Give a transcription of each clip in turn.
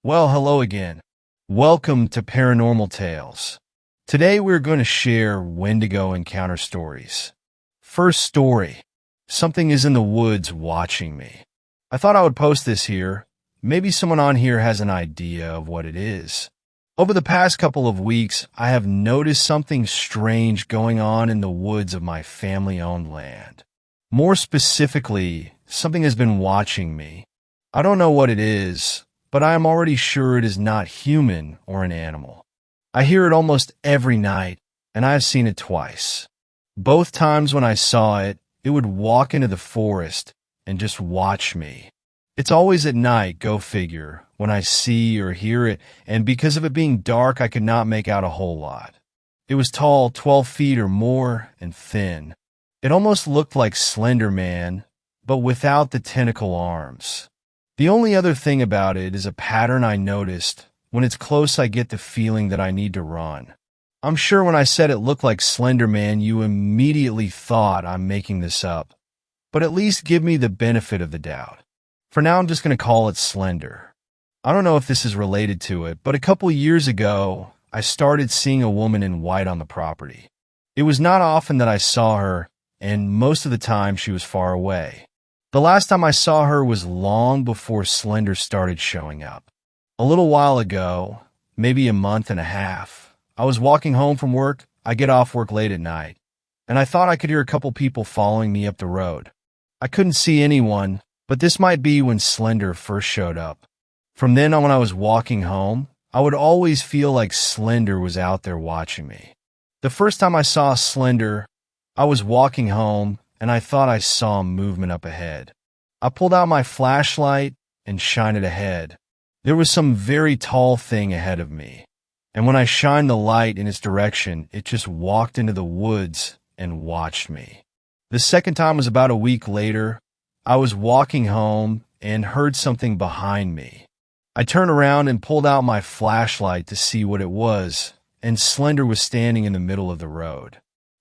Well, hello again. Welcome to Paranormal Tales. Today we're going to share Wendigo encounter stories. First story. Something is in the woods watching me. I thought I would post this here. Maybe someone on here has an idea of what it is. Over the past couple of weeks, I have noticed something strange going on in the woods of my family-owned land. More specifically, something has been watching me. I don't know what it is, but I am already sure it is not human or an animal. I hear it almost every night, and I have seen it twice. Both times when I saw it, it would walk into the forest and just watch me. It's always at night, go figure, when I see or hear it, and because of it being dark, I could not make out a whole lot. It was tall, 12 feet or more, and thin. It almost looked like Slender Man, but without the tentacle arms. The only other thing about it is a pattern I noticed. When it's close, I get the feeling that I need to run. I'm sure when I said it looked like Slender Man, you immediately thought I'm making this up. But at least give me the benefit of the doubt. For now, I'm just going to call it Slender. I don't know if this is related to it, but a couple years ago, I started seeing a woman in white on the property. It was not often that I saw her, and most of the time she was far away. The last time I saw her was long before Slender started showing up. A little while ago, maybe a month and a half, I was walking home from work. I get off work late at night, and I thought I could hear a couple people following me up the road. I couldn't see anyone, but this might be when Slender first showed up. From then on, when I was walking home, I would always feel like Slender was out there watching me. The first time I saw Slender, I was walking home, and I thought I saw movement up ahead. I pulled out my flashlight and shined it ahead. There was some very tall thing ahead of me, and when I shined the light in its direction, it just walked into the woods and watched me. The second time was about a week later. I was walking home and heard something behind me. I turned around and pulled out my flashlight to see what it was, and Slender was standing in the middle of the road.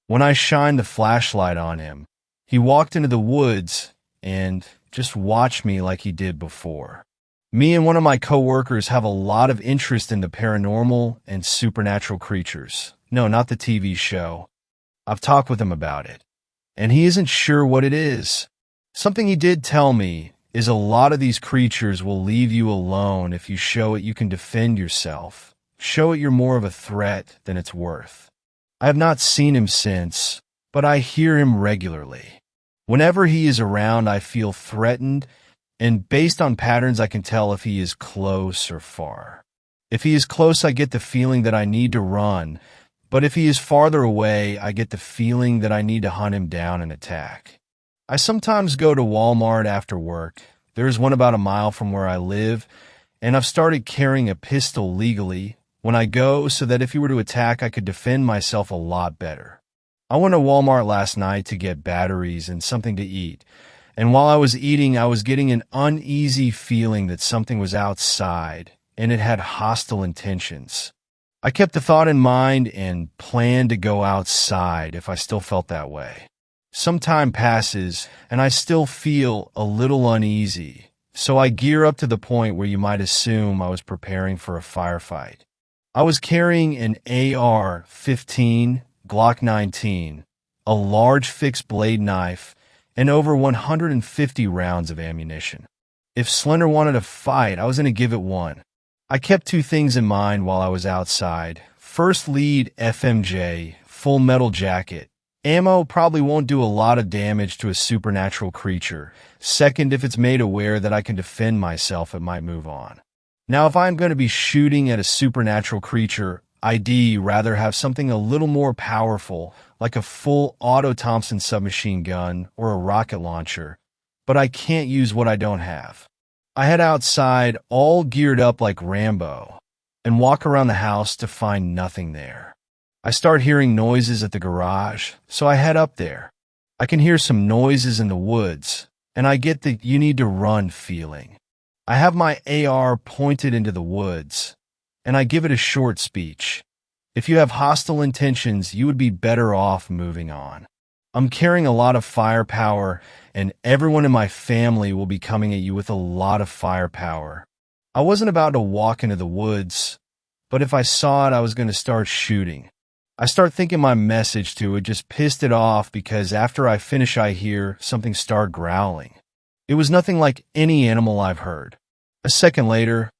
When I shined the flashlight on him, he walked into the woods and just watched me like he did before. Me and one of my coworkers have a lot of interest in the paranormal and supernatural creatures. No, not the TV show. I've talked with him about it, and he isn't sure what it is. Something he did tell me is a lot of these creatures will leave you alone if you show it you can defend yourself. Show it you're more of a threat than it's worth. I have not seen him since, but I hear him regularly. Whenever he is around, I feel threatened, and based on patterns, I can tell if he is close or far. If he is close, I get the feeling that I need to run, but if he is farther away, I get the feeling that I need to hunt him down and attack. I sometimes go to Walmart after work. There's one about a mile from where I live, and I've started carrying a pistol legally when I go so that if he were to attack, I could defend myself a lot better. I went to Walmart last night to get batteries and something to eat, and while I was eating, I was getting an uneasy feeling that something was outside, and it had hostile intentions. I kept the thought in mind and planned to go outside if I still felt that way. Some time passes, and I still feel a little uneasy, so I gear up to the point where you might assume I was preparing for a firefight. I was carrying an AR-15, Glock 19, a large fixed blade knife, and over 150 rounds of ammunition. If Slender wanted to fight, I was going to give it one. I kept two things in mind while I was outside. First, lead FMJ, full metal jacket. Ammo probably won't do a lot of damage to a supernatural creature. Second, if it's made aware that I can defend myself, it might move on. Now, if I'm going to be shooting at a supernatural creature, I'd rather have something a little more powerful, like a full auto Thompson submachine gun or a rocket launcher, but I can't use what I don't have. I head outside, all geared up like Rambo, and walk around the house to find nothing there. I start hearing noises at the garage, so I head up there. I can hear some noises in the woods, and I get the you need to run feeling. I have my AR pointed into the woods, and I give it a short speech. If you have hostile intentions, you would be better off moving on. I'm carrying a lot of firepower, and everyone in my family will be coming at you with a lot of firepower. I wasn't about to walk into the woods, but if I saw it, I was going to start shooting. I start thinking my message to it just pissed it off because after I finish, I hear something start growling. It was nothing like any animal I've heard. A second later,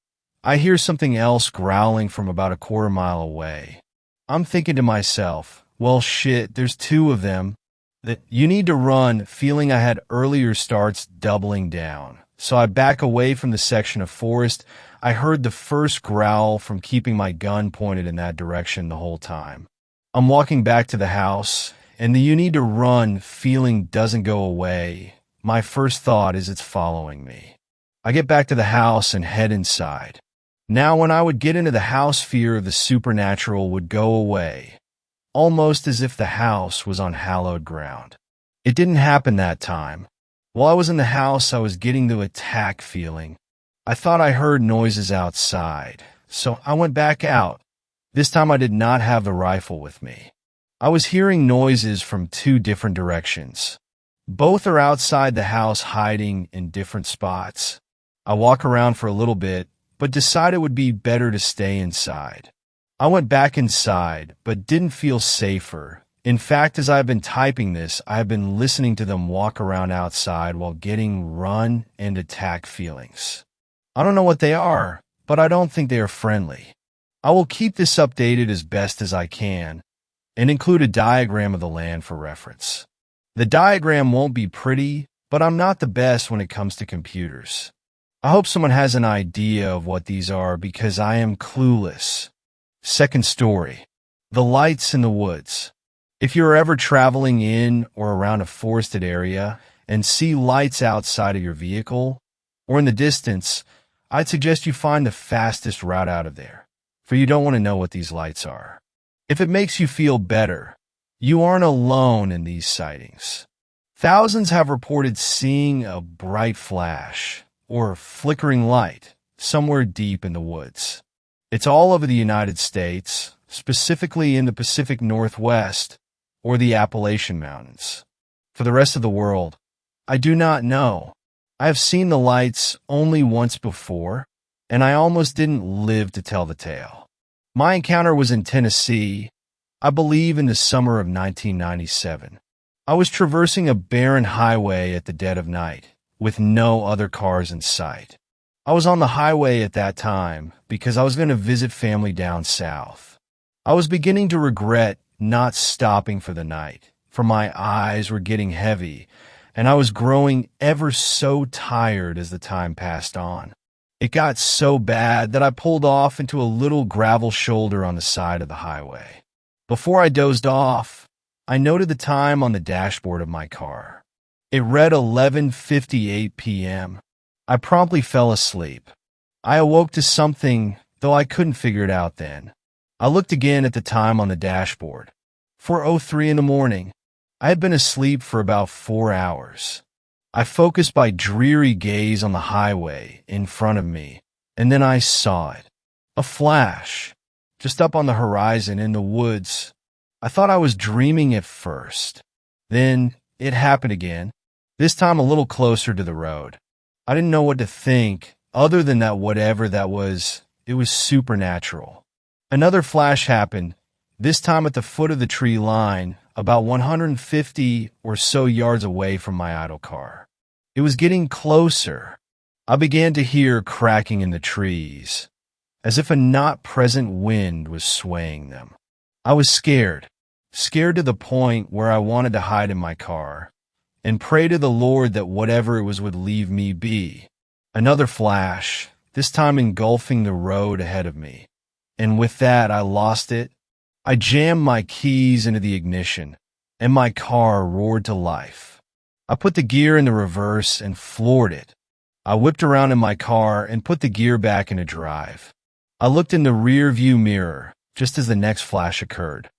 I hear something else growling from about a quarter mile away. I'm thinking to myself, well, shit, there's two of them. That you need to run, feeling I had earlier starts doubling down. So I back away from the section of forest. I heard the first growl from keeping my gun pointed in that direction the whole time. I'm walking back to the house, and the you need to run feeling doesn't go away. My first thought is it's following me. I get back to the house and head inside. Now, when I would get into the house, fear of the supernatural would go away, almost as if the house was on hallowed ground. It didn't happen that time. While I was in the house, I was getting the attack feeling. I thought I heard noises outside, so I went back out. This time I did not have the rifle with me. I was hearing noises from two different directions. Both are outside the house, hiding in different spots. I walk around for a little bit, but decided it would be better to stay inside. I went back inside, but didn't feel safer. In fact, as I've been typing this, I've been listening to them walk around outside while getting run and attack feelings. I don't know what they are, but I don't think they are friendly. I will keep this updated as best as I can and include a diagram of the land for reference. The diagram won't be pretty, but I'm not the best when it comes to computers. I hope someone has an idea of what these are because I am clueless. Second story, the lights in the woods. If you're ever traveling in or around a forested area and see lights outside of your vehicle or in the distance, I'd suggest you find the fastest route out of there, for you don't want to know what these lights are. If it makes you feel better, you aren't alone in these sightings. Thousands have reported seeing a bright flash or flickering light somewhere deep in the woods. It's all over the United States, specifically in the Pacific Northwest or the Appalachian Mountains. For the rest of the world, I do not know. I have seen the lights only once before, and I almost didn't live to tell the tale. My encounter was in Tennessee, I believe in the summer of 1997. I was traversing a barren highway at the dead of night, with no other cars in sight. I was on the highway at that time because I was going to visit family down south. I was beginning to regret not stopping for the night, for my eyes were getting heavy, and I was growing ever so tired as the time passed on. It got so bad that I pulled off into a little gravel shoulder on the side of the highway. Before I dozed off, I noted the time on the dashboard of my car. It read 11:58 p.m. I promptly fell asleep. I awoke to something, though I couldn't figure it out then. I looked again at the time on the dashboard. 4:03 in the morning. I had been asleep for about 4 hours. I focused my dreary gaze on the highway in front of me, and then I saw it. A flash, just up on the horizon in the woods. I thought I was dreaming at first. Then it happened again, this time a little closer to the road. I didn't know what to think, other than that whatever that was, it was supernatural. Another flash happened, this time at the foot of the tree line, about 150 or so yards away from my idle car. It was getting closer. I began to hear cracking in the trees, as if a not-present wind was swaying them. I was scared to the point where I wanted to hide in my car and pray to the Lord that whatever it was would leave me be. Another flash, this time engulfing the road ahead of me. And with that, I lost it. I jammed my keys into the ignition, and my car roared to life. I put the gear in the reverse and floored it. I whipped around in my car and put the gear back into drive. I looked in the rear view mirror just as the next flash occurred.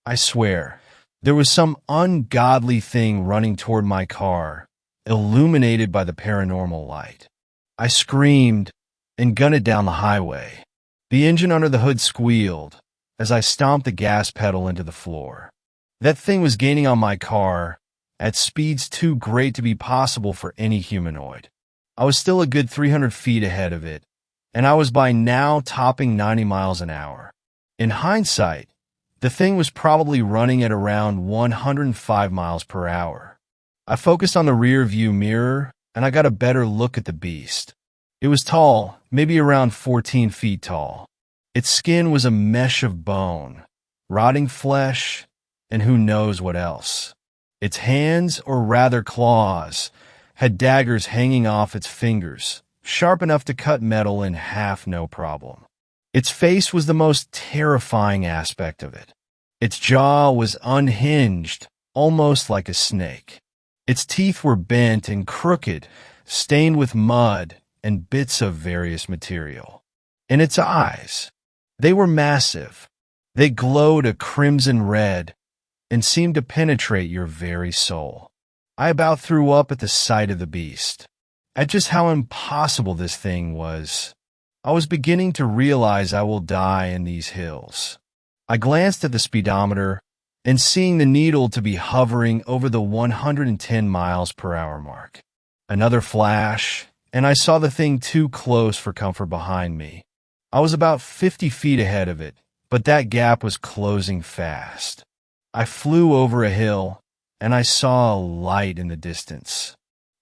I swear, there was some ungodly thing running toward my car, illuminated by the paranormal light. I screamed and gunned it down the highway. The engine under the hood squealed as I stomped the gas pedal into the floor. That thing was gaining on my car at speeds too great to be possible for any humanoid. I was still a good 300 feet ahead of it, and I was by now topping 90 miles an hour. In hindsight, the thing was probably running at around 105 miles per hour. I focused on the rear view mirror, and I got a better look at the beast. It was tall, maybe around 14 feet tall. Its skin was a mesh of bone, rotting flesh, and who knows what else. Its hands, or rather claws, had daggers hanging off its fingers, sharp enough to cut metal in half no problem. Its face was the most terrifying aspect of it. Its jaw was unhinged, almost like a snake. Its teeth were bent and crooked, stained with mud and bits of various material. And its eyes, they were massive. They glowed a crimson red and seemed to penetrate your very soul. I about threw up at the sight of the beast. At just how impossible this thing was, I was beginning to realize I will die in these hills. I glanced at the speedometer, and seeing the needle to be hovering over the 110 miles per hour mark. Another flash, and I saw the thing too close for comfort behind me. I was about 50 feet ahead of it, but that gap was closing fast. I flew over a hill, and I saw a light in the distance.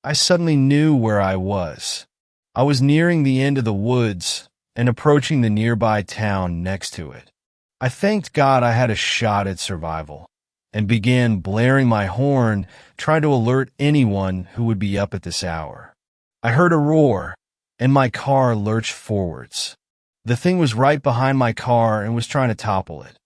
I suddenly knew where I was. I was nearing the end of the woods and approaching the nearby town next to it. I thanked God I had a shot at survival and began blaring my horn, trying to alert anyone who would be up at this hour. I heard a roar, and my car lurched forwards. The thing was right behind my car and was trying to topple it.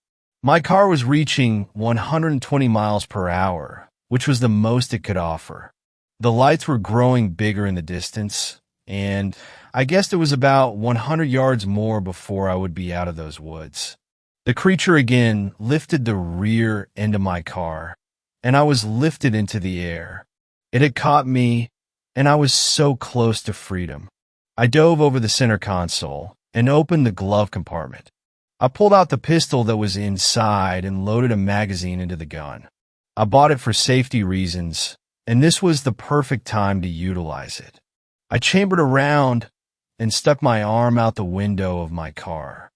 My car was reaching 120 miles per hour, which was the most it could offer. The lights were growing bigger in the distance, and I guessed it was about 100 yards more before I would be out of those woods. The creature again lifted the rear end of my car, and I was lifted into the air. It had caught me, and I was so close to freedom. I dove over the center console and opened the glove compartment. I pulled out the pistol that was inside and loaded a magazine into the gun. I bought it for safety reasons, and this was the perfect time to utilize it. I chambered around and stuck my arm out the window of my car.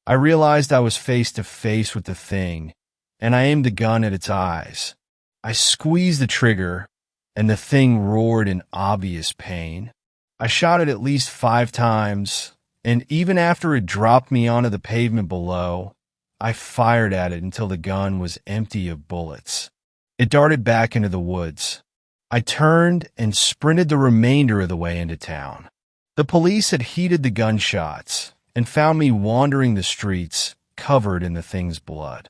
I realized I was face to face with the thing, and I aimed the gun at its eyes. I squeezed the trigger, and the thing roared in obvious pain. I shot it at least 5 times, and even after it dropped me onto the pavement below, I fired at it until the gun was empty of bullets. It darted back into the woods. I turned and sprinted the remainder of the way into town. The police had heeded the gunshots and found me wandering the streets, covered in the thing's blood.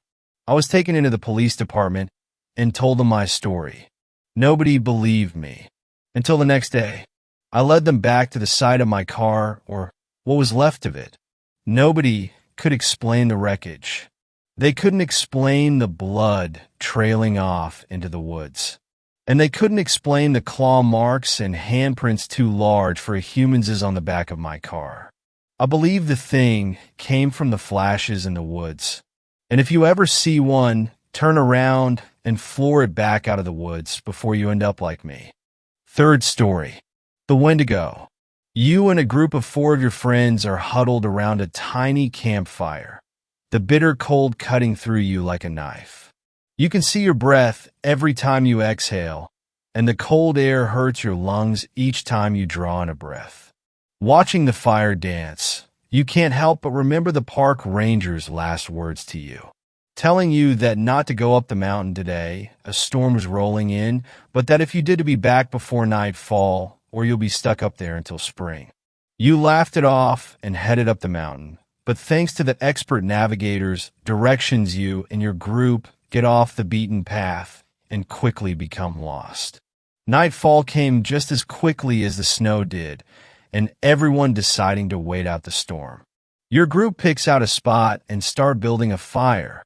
I was taken into the police department and told them my story. Nobody believed me. Until the next day, I led them back to the side of my car, or what was left of it. Nobody could explain the wreckage. They couldn't explain the blood trailing off into the woods. And they couldn't explain the claw marks and handprints too large for a human's on the back of my car. I believe the thing came from the flashes in the woods. And if you ever see one, turn around and floor it back out of the woods before you end up like me. Third story. The Wendigo. You and a group of 4 of your friends are huddled around a tiny campfire, the bitter cold cutting through you like a knife. You can see your breath every time you exhale, and the cold air hurts your lungs each time you draw in a breath. Watching the fire dance, you can't help but remember the park ranger's last words to you, telling you that not to go up the mountain today, a storm was rolling in, but that if you did to be back before nightfall, or you'll be stuck up there until spring. You laughed it off and headed up the mountain, but thanks to the expert navigators, directions you and your group get off the beaten path and quickly become lost. Nightfall came just as quickly as the snow did, and everyone deciding to wait out the storm. Your group picks out a spot and start building a fire,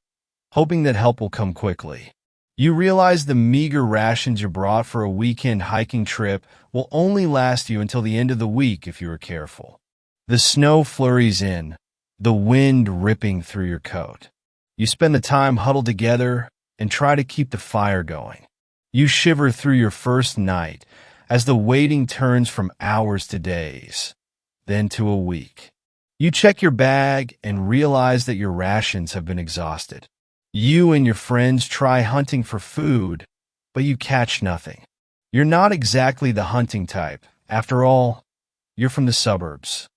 hoping that help will come quickly. You realize the meager rations you brought for a weekend hiking trip will only last you until the end of the week if you are careful. The snow flurries in, the wind ripping through your coat. You spend the time huddled together and try to keep the fire going. You shiver through your first night as the waiting turns from hours to days, then to a week. You check your bag and realize that your rations have been exhausted. You and your friends try hunting for food, but you catch nothing. You're not exactly the hunting type. After all, you're from the suburbs.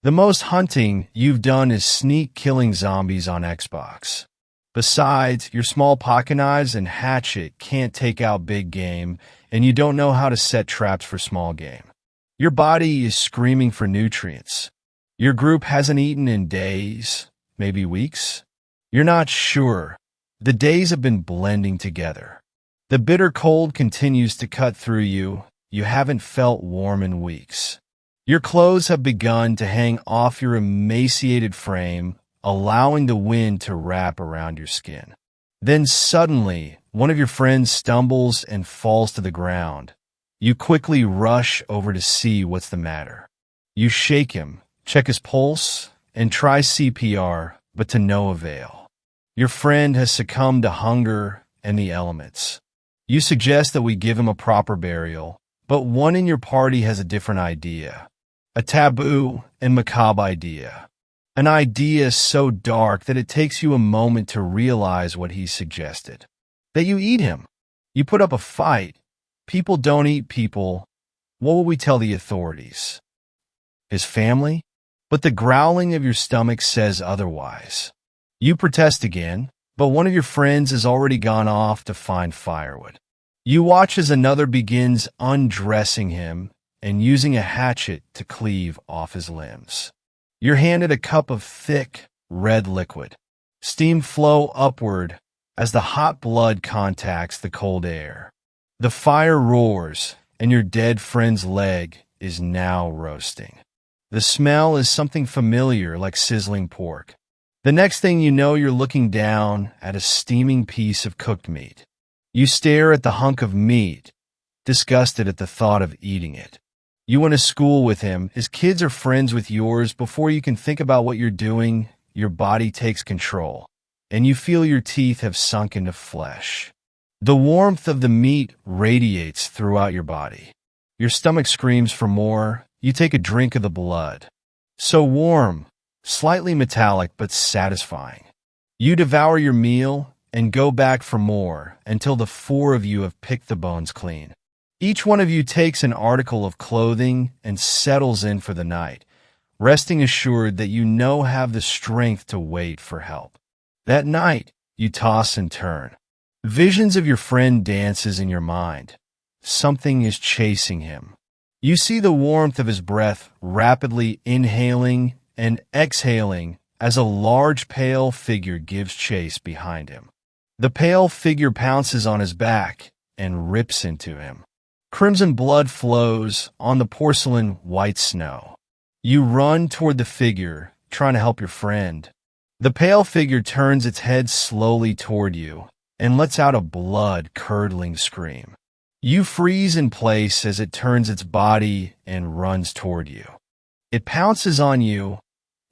The most hunting you've done is sneak killing zombies on Xbox. Besides, your small pocket knives and hatchet can't take out big game, and you don't know how to set traps for small game. Your body is screaming for nutrients. Your group hasn't eaten in days, maybe weeks. You're not sure. The days have been blending together. The bitter cold continues to cut through you. You haven't felt warm in weeks. Your clothes have begun to hang off your emaciated frame, allowing the wind to wrap around your skin. Then suddenly, one of your friends stumbles and falls to the ground. You quickly rush over to see what's the matter. You shake him, check his pulse, and try CPR, but to no avail. Your friend has succumbed to hunger and the elements. You suggest that we give him a proper burial, but one in your party has a different idea. A taboo and macabre idea. An idea so dark that it takes you a moment to realize what he suggested. That you eat him. You put up a fight. People don't eat people. What will we tell the authorities? His family? But the growling of your stomach says otherwise. You protest again, but one of your friends has already gone off to find firewood. You watch as another begins undressing him and using a hatchet to cleave off his limbs. You're handed a cup of thick, red liquid. Steam flow upward as the hot blood contacts the cold air. The fire roars, and your dead friend's leg is now roasting. The smell is something familiar like sizzling pork. The next thing you know, you're looking down at a steaming piece of cooked meat. You stare at the hunk of meat, disgusted at the thought of eating it. You went to school with him. His kids are friends with yours. Before you can think about what you're doing, your body takes control, and you feel your teeth have sunk into flesh. The warmth of the meat radiates throughout your body. Your stomach screams for more. You take a drink of the blood. So warm, slightly metallic, but satisfying. You devour your meal and go back for more until the four of you have picked the bones clean. Each one of you takes an article of clothing and settles in for the night, resting assured that you have the strength to wait for help. That night, you toss and turn. Visions of your friend dances in your mind. Something is chasing him. You see the warmth of his breath rapidly inhaling and exhaling as a large pale figure gives chase behind him. The pale figure pounces on his back and rips into him. Crimson blood flows on the porcelain white snow. You run toward the figure, trying to help your friend. The pale figure turns its head slowly toward you and lets out a blood-curdling scream. You freeze in place as it turns its body and runs toward you. It pounces on you.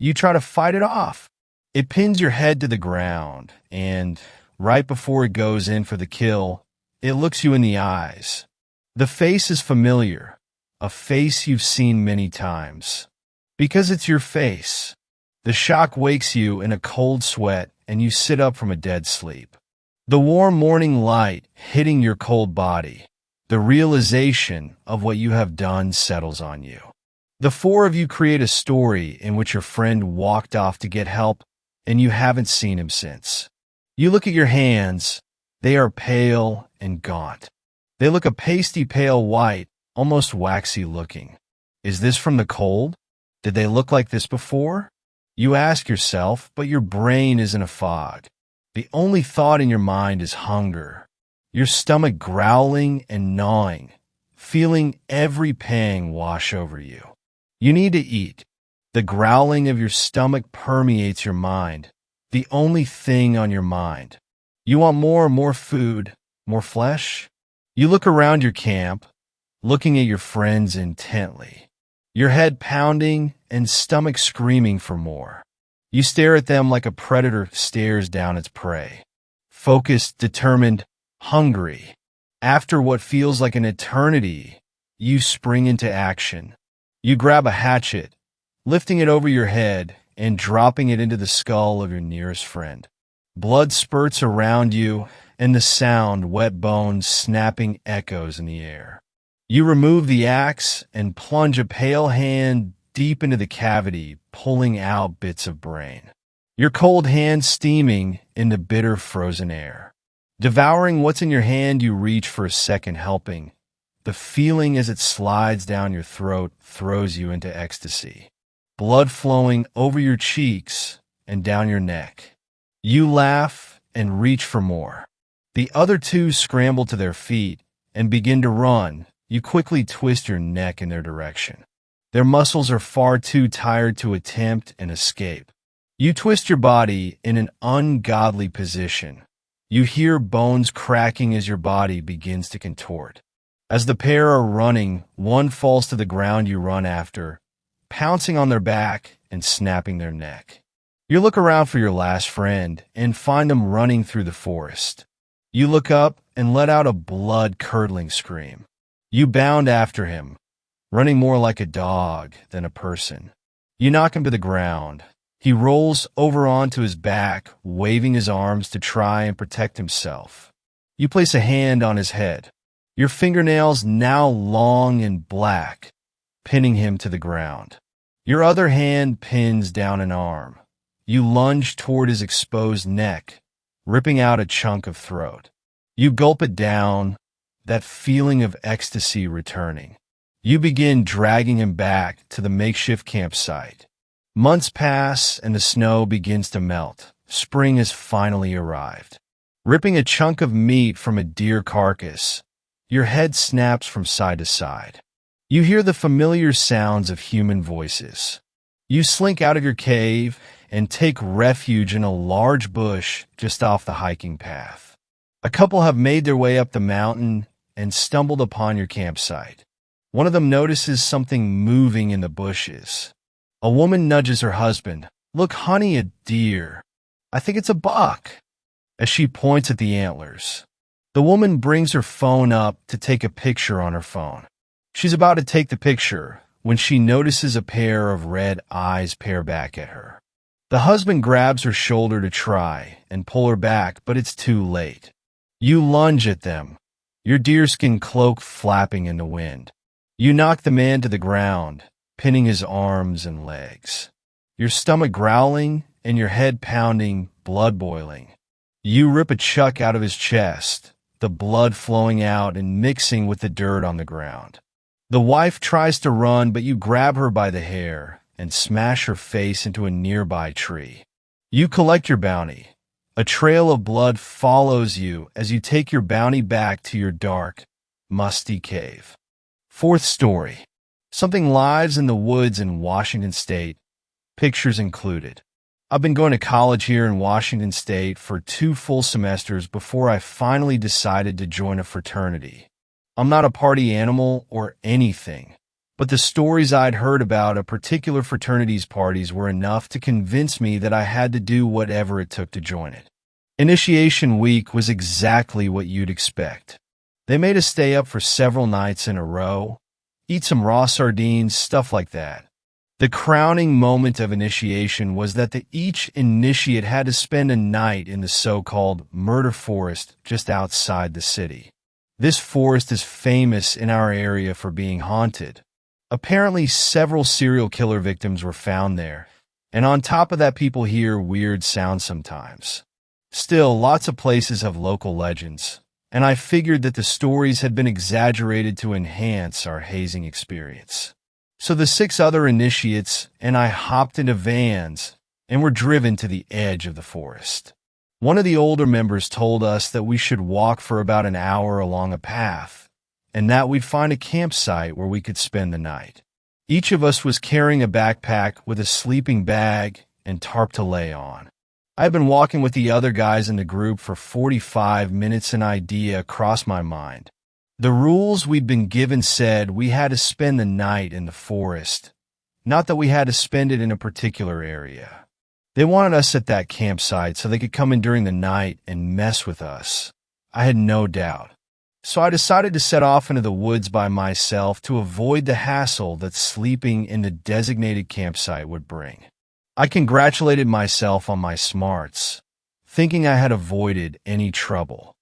You try to fight it off. It pins your head to the ground, and right before it goes in for the kill, it looks you in the eyes. The face is familiar, a face you've seen many times. Because it's your face. The shock wakes you in a cold sweat, and you sit up from a dead sleep. The warm morning light hitting your cold body. The realization of what you have done settles on you. The four of you create a story in which your friend walked off to get help, and you haven't seen him since. You look at your hands. They are pale and gaunt. They look a pasty pale white, almost waxy looking. Is this from the cold? Did they look like this before? You ask yourself, but your brain is in a fog. The only thought in your mind is hunger. Your stomach growling and gnawing, feeling every pang wash over you. You need to eat. The growling of your stomach permeates your mind, the only thing on your mind. You want more food, more flesh? You look around your camp, looking at your friends intently, your head pounding and stomach screaming for more. You stare at them like a predator stares down its prey. Focused, determined, hungry. After what feels like an eternity, you spring into action. You grab a hatchet, lifting it over your head, and dropping it into the skull of your nearest friend. Blood spurts around you, and the sound, wet bones snapping, echoes in the air. You remove the axe and plunge a pale hand deep into the cavity, pulling out bits of brain. Your cold hand steaming in the bitter frozen air. Devouring what's in your hand, you reach for a second helping. The feeling as it slides down your throat throws you into ecstasy. Blood flowing over your cheeks and down your neck. You laugh and reach for more. The other two scramble to their feet and begin to run. You quickly twist your neck in their direction. Their muscles are far too tired to attempt an escape. You twist your body in an ungodly position. You hear bones cracking as your body begins to contort. As the pair are running, one falls to the ground you run after, pouncing on their back and snapping their neck. You look around for your last friend and find them running through the forest. You look up and let out a blood-curdling scream. You bound after him, running more like a dog than a person. You knock him to the ground. He rolls over onto his back, waving his arms to try and protect himself. You place a hand on his head, your fingernails now long and black, pinning him to the ground. Your other hand pins down an arm. You lunge toward his exposed neck, ripping out a chunk of throat. You gulp it down, that feeling of ecstasy returning. You begin dragging him back to the makeshift campsite. Months pass and the snow begins to melt. Spring has finally arrived. Ripping a chunk of meat from a deer carcass, your head snaps from side to side. You hear the familiar sounds of human voices. You slink out of your cave and take refuge in a large bush just off the hiking path. A couple have made their way up the mountain and stumbled upon your campsite. One of them notices something moving in the bushes. A woman nudges her husband. "Look, honey, a deer. I think it's a buck," as she points at the antlers. The woman brings her phone up to take a picture on her phone. She's about to take the picture when she notices a pair of red eyes peer back at her. The husband grabs her shoulder to try and pull her back, but it's too late. You lunge at them, your deerskin cloak flapping in the wind. You knock the man to the ground, pinning his arms and legs. Your stomach growling and your head pounding, blood boiling. You rip a chuck out of his chest, the blood flowing out and mixing with the dirt on the ground. The wife tries to run, but you grab her by the hair and smash her face into a nearby tree. You collect your bounty. A trail of blood follows you as you take your bounty back to your dark, musty cave. Fourth story. Something lives in the woods in Washington State. Pictures included. I've been going to college here in Washington State for 2 full semesters before I finally decided to join a fraternity. I'm not a party animal or anything, but the stories I'd heard about a particular fraternity's parties were enough to convince me that I had to do whatever it took to join it. Initiation week was exactly what you'd expect. They made us stay up for several nights in a row, eat some raw sardines, stuff like that. The crowning moment of initiation was that each initiate had to spend a night in the so-called murder forest just outside the city. This forest is famous in our area for being haunted. Apparently, several serial killer victims were found there, and on top of that, people hear weird sounds sometimes. Still, lots of places have local legends, and I figured that the stories had been exaggerated to enhance our hazing experience. So the 6 other initiates and I hopped into vans and were driven to the edge of the forest. One of the older members told us that we should walk for about an hour along a path, and that we'd find a campsite where we could spend the night. Each of us was carrying a backpack with a sleeping bag and tarp to lay on. I had been walking with the other guys in the group for 45 minutes. An idea crossed my mind. The rules we'd been given said we had to spend the night in the forest, not that we had to spend it in a particular area. They wanted us at that campsite so they could come in during the night and mess with us. I had no doubt. So I decided to set off into the woods by myself to avoid the hassle that sleeping in the designated campsite would bring. I congratulated myself on my smarts, thinking I had avoided any trouble.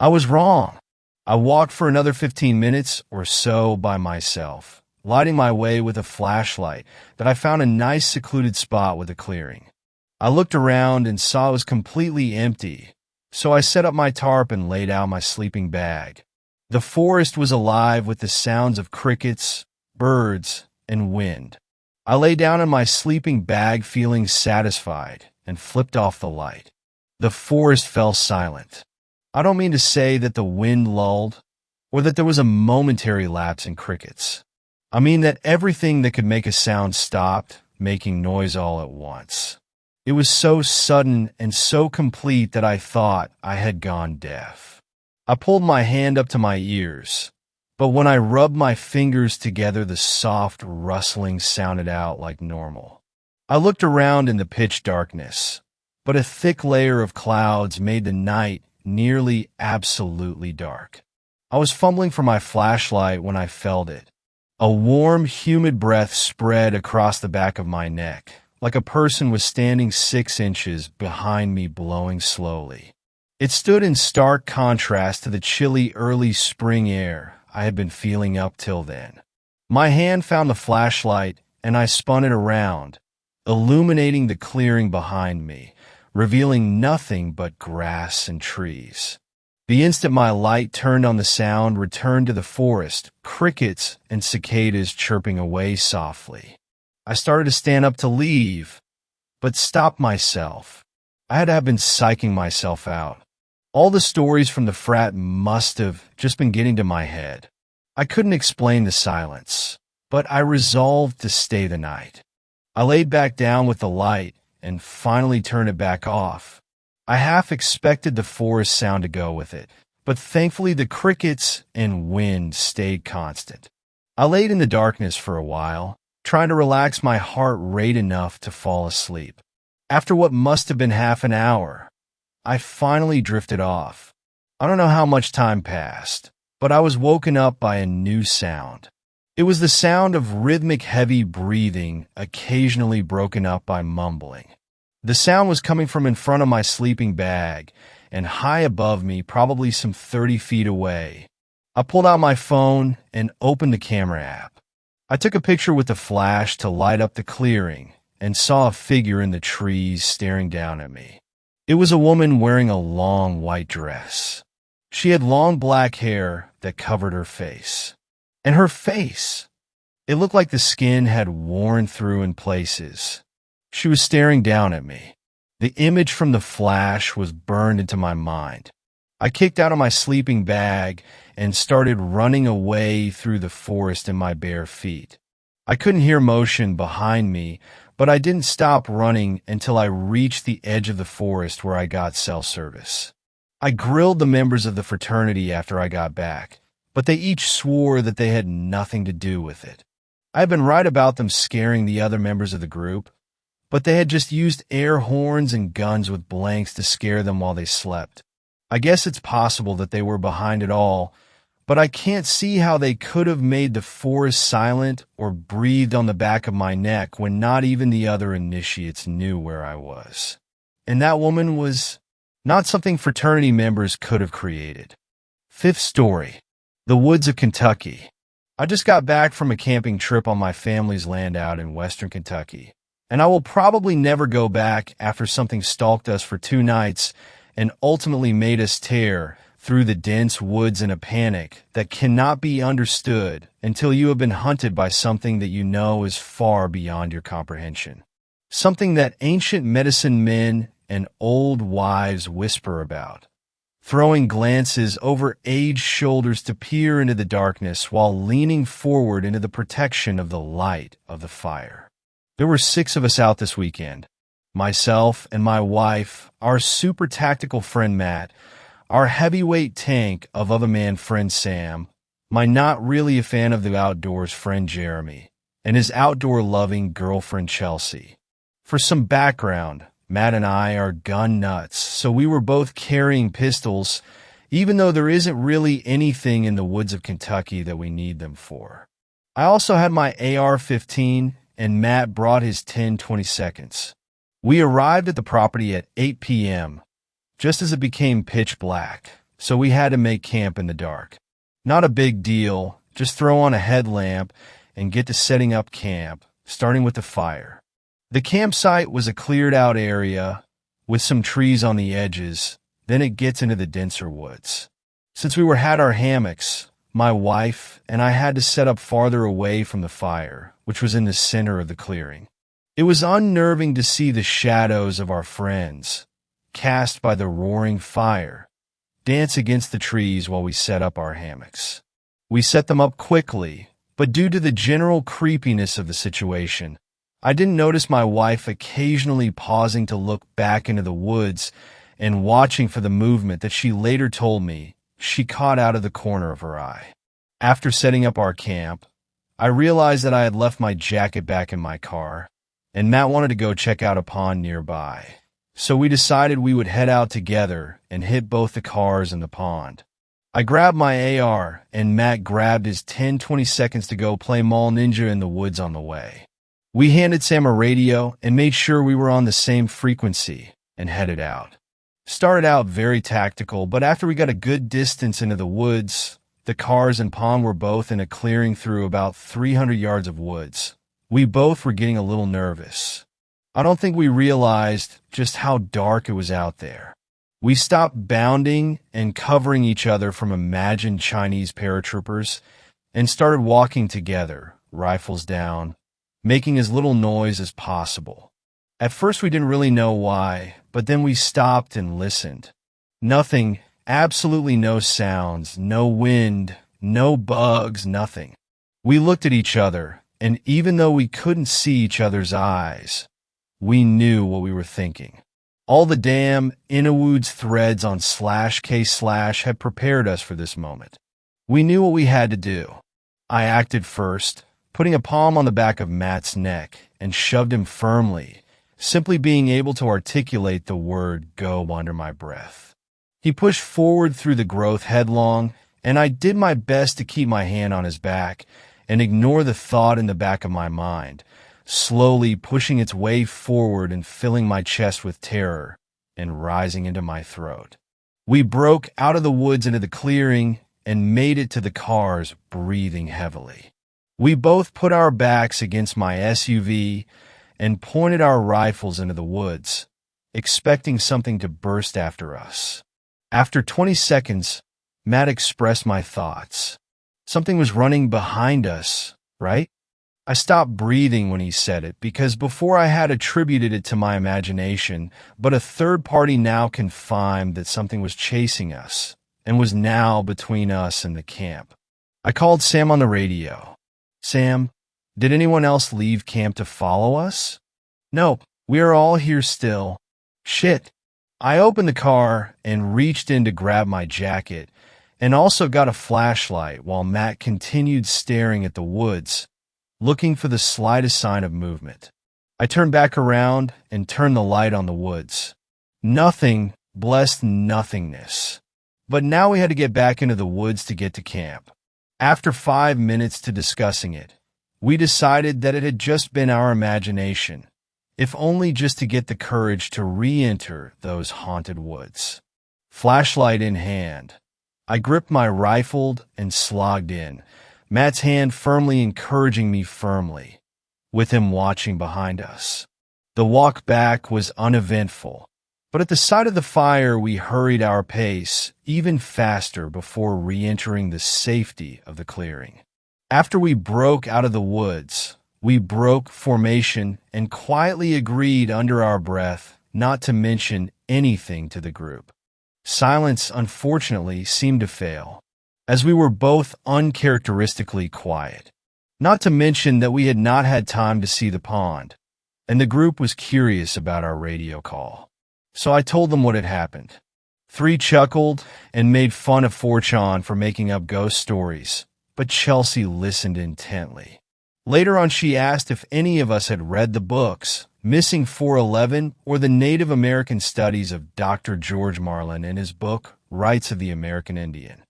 I was wrong. I walked for another 15 minutes or so by myself, lighting my way with a flashlight that I found a nice secluded spot with a clearing. I looked around and saw it was completely empty, so I set up my tarp and laid out my sleeping bag. The forest was alive with the sounds of crickets, birds, and wind. I lay down in my sleeping bag feeling satisfied and flipped off the light. The forest fell silent. I don't mean to say that the wind lulled or that there was a momentary lapse in crickets. I mean that everything that could make a sound stopped making noise all at once. It was so sudden and so complete that I thought I had gone deaf. I pulled my hand up to my ears, but when I rubbed my fingers together, the soft rustling sounded out like normal. I looked around in the pitch darkness, but a thick layer of clouds made the night nearly absolutely dark. I was fumbling for my flashlight when I felt it. A warm, humid breath spread across the back of my neck, like a person was standing 6 inches behind me, blowing slowly. It stood in stark contrast to the chilly early spring air I had been feeling up till then. My hand found the flashlight, and I spun it around, illuminating the clearing behind me, revealing nothing but grass and trees. The instant my light turned on, the sound returned to the forest, crickets and cicadas chirping away softly. I started to stand up to leave, but stopped myself. I had to have been psyching myself out. All the stories from the frat must have just been getting to my head. I couldn't explain the silence, but I resolved to stay the night. I laid back down with the light and finally turned it back off. I half expected the forest sound to go with it, but thankfully the crickets and wind stayed constant. I laid in the darkness for a while, trying to relax my heart rate enough to fall asleep. After what must have been half an hour, I finally drifted off. I don't know how much time passed, but I was woken up by a new sound. It was the sound of rhythmic, heavy breathing, occasionally broken up by mumbling. The sound was coming from in front of my sleeping bag and high above me, probably some 30 feet away. I pulled out my phone and opened the camera app. I took a picture with the flash to light up the clearing and saw a figure in the trees staring down at me. It was a woman wearing a long white dress. She had long black hair that covered her face. And her face, it looked like the skin had worn through in places. She was staring down at me. The image from the flash was burned into my mind. I kicked out of my sleeping bag and started running away through the forest in my bare feet. I couldn't hear motion behind me, but I didn't stop running until I reached the edge of the forest where I got cell service. I grilled the members of the fraternity after I got back, but they each swore that they had nothing to do with it. I had been right about them scaring the other members of the group, but they had just used air horns and guns with blanks to scare them while they slept. I guess it's possible that they were behind it all, but I can't see how they could have made the forest silent or breathed on the back of my neck when not even the other initiates knew where I was. And that woman was not something fraternity members could have created. Fifth story, the woods of Kentucky. I just got back from a camping trip on my family's land out in western Kentucky, and I will probably never go back after something stalked us for 2 nights and ultimately made us tear through the dense woods in a panic that cannot be understood until you have been hunted by something that you know is far beyond your comprehension. Something that ancient medicine men and old wives whisper about, throwing glances over aged shoulders to peer into the darkness while leaning forward into the protection of the light of the fire. There were 6 of us out this weekend. Myself and my wife, our super tactical friend Matt, our heavyweight tank of other man friend Sam, my not really a fan of the outdoors friend Jeremy, and his outdoor-loving girlfriend Chelsea. For some background, Matt and I are gun nuts, so we were both carrying pistols, even though there isn't really anything in the woods of Kentucky that we need them for. I also had my AR-15, and Matt brought his 10-22. We arrived at the property at 8 p.m., just as it became pitch black, so we had to make camp in the dark. Not a big deal, just throw on a headlamp and get to setting up camp, starting with the fire. The campsite was a cleared-out area with some trees on the edges, then it gets into the denser woods. Since we had our hammocks, my wife and I had to set up farther away from the fire, which was in the center of the clearing. It was unnerving to see the shadows of our friends, cast by the roaring fire, dance against the trees while we set up our hammocks. We set them up quickly, but due to the general creepiness of the situation, I didn't notice my wife occasionally pausing to look back into the woods and watching for the movement that she later told me she caught out of the corner of her eye. After setting up our camp, I realized that I had left my jacket back in my car, and Matt wanted to go check out a pond nearby. So we decided we would head out together and hit both the cars and the pond. I grabbed my AR, and Matt grabbed his 10-20 seconds to go play Mall Ninja in the woods on the way. We handed Sam a radio and made sure we were on the same frequency and headed out. Started out very tactical, but after we got a good distance into the woods, the cars and pond were both in a clearing through about 300 yards of woods. We both were getting a little nervous. I don't think we realized just how dark it was out there. We stopped bounding and covering each other from imagined Chinese paratroopers and started walking together, rifles down, making as little noise as possible. At first we didn't really know why, but then we stopped and listened. Nothing, absolutely no sounds, no wind, no bugs, nothing. We looked at each other, and even though we couldn't see each other's eyes, we knew what we were thinking. All the damn Inawoods threads on /K/ had prepared us for this moment. We knew what we had to do. I acted first, putting a palm on the back of Matt's neck and shoved him firmly, simply being able to articulate the word "go" under my breath. He pushed forward through the growth headlong, and I did my best to keep my hand on his back and ignore the thought in the back of my mind, slowly pushing its way forward and filling my chest with terror and rising into my throat. We broke out of the woods into the clearing and made it to the cars, breathing heavily. We both put our backs against my SUV and pointed our rifles into the woods, expecting something to burst after us. After 20 seconds, Matt expressed my thoughts. Something was running behind us, right? I stopped breathing when he said it because before I had attributed it to my imagination, but a third party now confirmed that something was chasing us and was now between us and the camp. I called Sam on the radio. "Sam, did anyone else leave camp to follow us?" "Nope, we are all here still." "Shit." I opened the car and reached in to grab my jacket and also got a flashlight while Matt continued staring at the woods, looking for the slightest sign of movement. I turned back around and turned the light on the woods. Nothing, blessed nothingness. But now we had to get back into the woods to get to camp. After 5 minutes to discussing it, we decided that it had just been our imagination, if only just to get the courage to re-enter those haunted woods. Flashlight in hand, I gripped my rifle and slogged in, Matt's hand firmly encouraging me firmly, with him watching behind us. The walk back was uneventful, but at the sight of the fire we hurried our pace even faster before re-entering the safety of the clearing. After we broke out of the woods, we broke formation and quietly agreed under our breath not to mention anything to the group. Silence, unfortunately, seemed to fail, as we were both uncharacteristically quiet. Not to mention that we had not had time to see the pond, and the group was curious about our radio call. So I told them what had happened. 3 chuckled and made fun of Fortune for making up ghost stories, but Chelsea listened intently. Later on, she asked if any of us had read the books, Missing 411 or the Native American Studies of Dr. George Marlin in his book, Rights of the American Indian.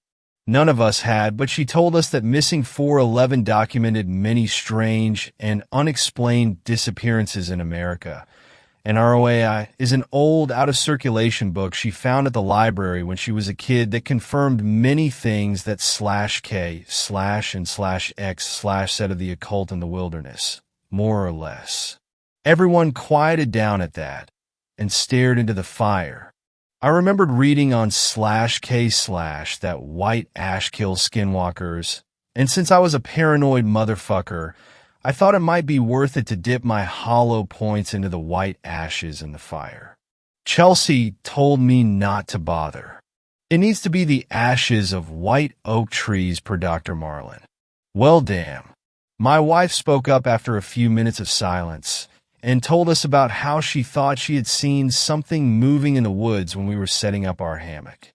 None of us had, but she told us that Missing 411 documented many strange and unexplained disappearances in America, and ROAI is an old, out-of-circulation book she found at the library when she was a kid that confirmed many things that /K/and/X/ said of the occult in the wilderness, more or less. Everyone quieted down at that and stared into the fire. I remembered reading on /K/ that white ash kills skinwalkers, and since I was a paranoid motherfucker, I thought it might be worth it to dip my hollow points into the white ashes in the fire. Chelsea told me not to bother. It needs to be the ashes of white oak trees per Dr. Marlin. Well, damn. My wife spoke up after a few minutes of silence and told us about how she thought she had seen something moving in the woods when we were setting up our hammock.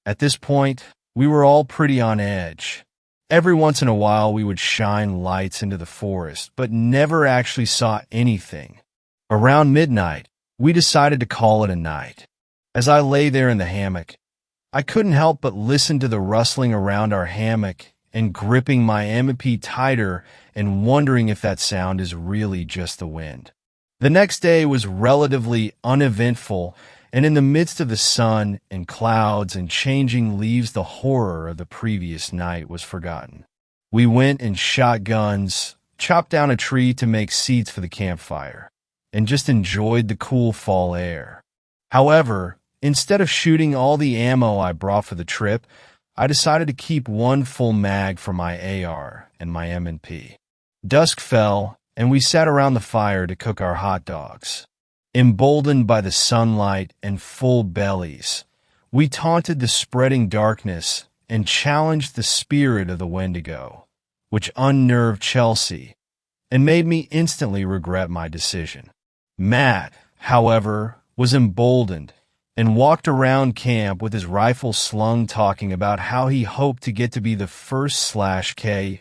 At this point, we were all pretty on edge. Every once in a while, we would shine lights into the forest, but never actually saw anything. Around midnight, we decided to call it a night. As I lay there in the hammock, I couldn't help but listen to the rustling around our hammock and gripping my M&P tighter and wondering if that sound is really just the wind. The next day was relatively uneventful, and in the midst of the sun and clouds and changing leaves, the horror of the previous night was forgotten. We went and shot guns, chopped down a tree to make seats for the campfire, and just enjoyed the cool fall air. However, instead of shooting all the ammo I brought for the trip, I decided to keep one full mag for my AR and my M&P. Dusk fell, and we sat around the fire to cook our hot dogs. Emboldened by the sunlight and full bellies, we taunted the spreading darkness and challenged the spirit of the Wendigo, which unnerved Chelsea and made me instantly regret my decision. Matt, however, was emboldened and walked around camp with his rifle slung, talking about how he hoped to get to be the first /K/Omando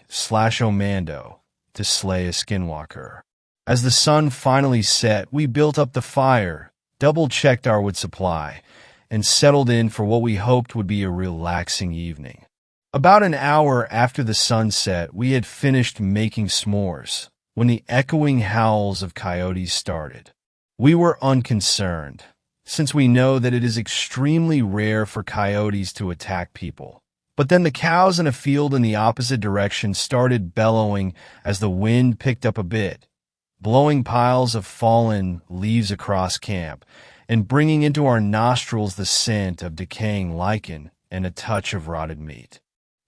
to slay a skinwalker. As the sun finally set, we built up the fire, double-checked our wood supply, and settled in for what we hoped would be a relaxing evening. About an hour after the sun set, we had finished making s'mores when the echoing howls of coyotes started. We were unconcerned, since we know that it is extremely rare for coyotes to attack people. But then the cows in a field in the opposite direction started bellowing as the wind picked up a bit, blowing piles of fallen leaves across camp and bringing into our nostrils the scent of decaying lichen and a touch of rotted meat.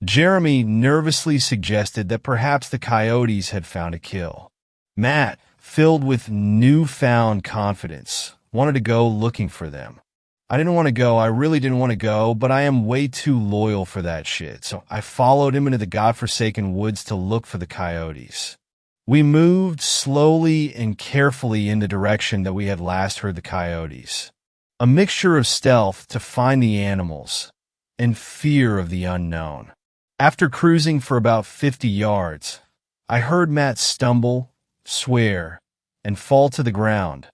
Jeremy nervously suggested that perhaps the coyotes had found a kill. Matt, filled with newfound confidence, wanted to go looking for them. I didn't want to go. I really didn't want to go, but I am way too loyal for that shit, so I followed him into the godforsaken woods to look for the coyotes. We moved slowly and carefully in the direction that we had last heard the coyotes, a mixture of stealth to find the animals and fear of the unknown. After cruising for about 50 yards, I heard Matt stumble, swear, and fall to the ground,